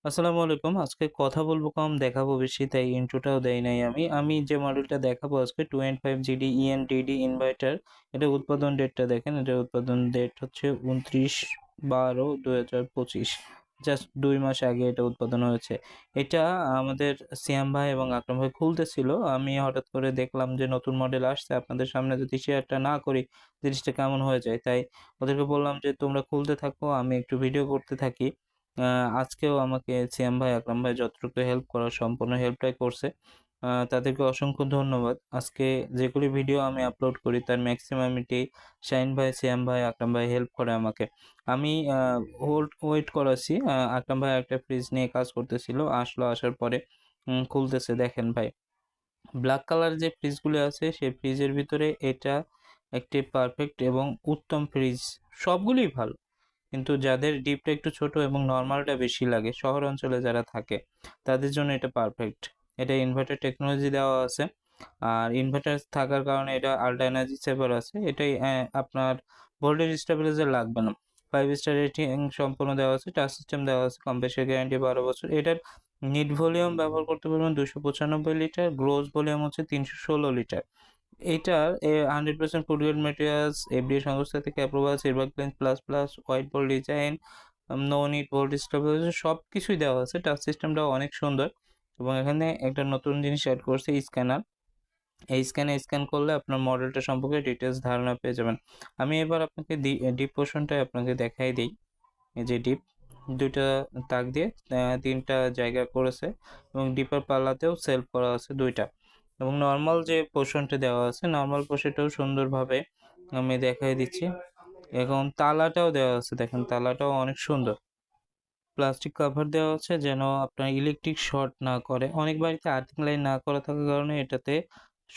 আসসালামু আলাইকুম। আজকে কথা বলবো কম, দেখাবো বেশি, তাই ইন্ট্রোটাও দেই নাই আমি। আমি যে মডেলটা দেখাবো আজকে 2.5 GD ENDD ইনভার্টার। এটা উৎপাদন ডেটটা দেখেন। এটার উৎপাদন ডেট হচ্ছে 29/12/2025। জাস্ট 2 মাস আগে এটা উৎপাদন হয়েছে। এটা আমাদের সিয়াম ভাই এবং আকরাম ভাই খুলতেছিল। আমি হঠাৎ করে দেখলাম যে নতুন মডেল আসছে। আপনাদের সামনে যদি শেয়ারটা না করি, জিনিসটা কেমন হয়ে যায়। তাই ওদেরকে বললাম যে, "তোমরা খুলতে থাকো, আমি একটু ভিডিও করতে থাকি।" আ আজকেও আমাকে সিয়াম ভাই, আকরাম ভাই যতটুকু হেল্প করার সম্পূর্ণ হেল্পটাই করছে। তাদেরকে অসংখ্য ধন্যবাদ। আজকে যেগুলি ভিডিও আমি আপলোড করি তার ম্যাক্সিমামিটি শাহিন ভাই, সিয়াম ভাই, আকরাম ভাই হেল্প করে আমাকে। আমি ওয়েট করাচ্ছি। আকরাম ভাই একটা ফ্রিজ নিয়ে কাজ করতেছিল। আসলো, আসার পরে খুলতেছে। দেখেন ভাই, ব্ল্যাক কালার যে ফ্রিজগুলি আছে সেই ফ্রিজের ভিতরে এটা একটি পারফেক্ট এবং উত্তম ফ্রিজ। সবগুলিই ভালো। কিন্তু যাদের ডিপটা একটু ছোট এবং নরমালটা বেশি লাগে, শহর অঞ্চলে যারা থাকে, তাদের জন্য এটা পারফেক্ট। এটা ইনভার্টার টেকনোলজি দেওয়া আছে। আর ইনভার্টার থাকার কারণে এটা আল্ট্রা এনার্জি সেভার আছে। এটাই আপনার ভোল্টেজ স্টেবিলাইজার লাগবে না। 5 স্টার রেটিং সম্পূর্ণ দেওয়া আছে, টাচ সিস্টেম দেওয়া আছে, কম্প্রেসর গ্যারান্টি 12 বছর। এটার নিট ভলিউম ব্যবহার করতে পারবেন 295 লিটার, গ্রোস ভলিউম হচ্ছে 316 লিটার। এইটার 100% ফুড গ্রেড ম্যাটেরিয়ালস, এফডিএ সংস্থা থেকে approval, silver clean plus plus, white board design, no need volt stabiliser সব কিছুই দেওয়া আছে। টাচ সিস্টেমটাও অনেক সুন্দর এবং এখানে একটা নতুন জিনিস অ্যাড করছে, স্ক্যানার। এই স্ক্যানে স্ক্যান করলে আপনার মডেলটা সম্পর্কে ডিটেলস ধারণা পেয়ে যাবেন। আমি এবার আপনাকে ডিপ পোর্শনটাই আপনাকে দেখাই দিই। এই যে ডিপ, 2টা তাক দিয়ে 3টা জায়গা করেছে এবং ডিপের পাল্লাতেও সেলফ করা আছে 2টা। এবং নর্মাল যে পোর্শনটা দেওয়া আছে, নর্মাল পোর্শনটাও সুন্দরভাবে আমি দেখাই দিচ্ছি। এখন তালাটাও দেওয়া আছে, দেখেন তালাটাও অনেক সুন্দর। প্লাস্টিক কভার দেওয়া আছে যেন আপনার ইলেকট্রিক শর্ট না করে। অনেক বাড়িতে আর্থিং লাইন না করা থাকার কারণে এটাতে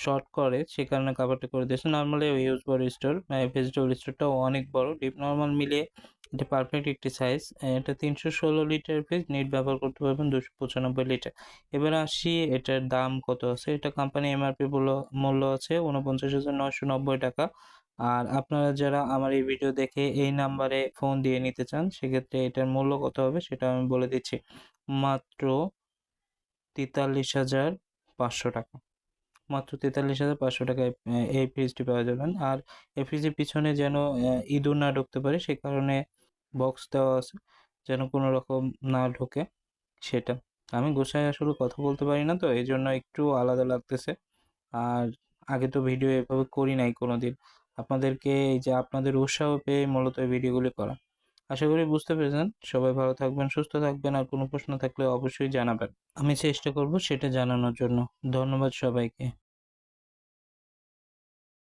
শর্ট করে, সে কারণে কভারটা করে দিয়েছে। নরমালি ইউজ বড় স্টোর, ভেজিটেবল স্টোরটাও অনেক বড়। ডিপ নরমাল মিলিয়ে এটা পারফেক্ট একটি সাইজ। এটা 316 লিটার ফ্রিজ, নেট ব্যবহার করতে পারবেন 295 লিটার। এবার আসি এটার দাম কত আছে। এটা কোম্পানি এমআরপি মূল্য আছে 49,990 টাকা। আর আপনারা যারা আমার এই ভিডিও দেখে এই নাম্বারে ফোন দিয়ে নিতে চান, সেক্ষেত্রে এটার মূল্য কত হবে সেটা আমি বলে দিচ্ছি। মাত্র 43,500 টাকা। মাত্র 43,500 টাকায় এই ফ্রিজটি পাওয়া যাবেন। আর এই ফ্রিজের পিছনে যেন ইঁদুর না ঢুকতে পারে, সে কারণে বক্স দেওয়া আছে যেন কোনো রকম না ঢোকে সেটা। আমি গোছায় আসলে কথা বলতে পারি না, তো এজন্য একটু আলাদা লাগতেছে। আর আগে তো ভিডিও এভাবে করি নাই কোনোদিন। আপনাদেরকে এই যে আপনাদের উৎসাহ পেয়ে মূলত এই ভিডিওগুলি করা। আশা করি বুঝতে পেরেছেন। সবাই ভালো থাকবেন, সুস্থ থাকবেন। আর কোনো প্রশ্ন থাকলে অবশ্যই জানাবেন। আমি চেষ্টা করব সেটা জানানোর জন্য। ধন্যবাদ সবাইকে।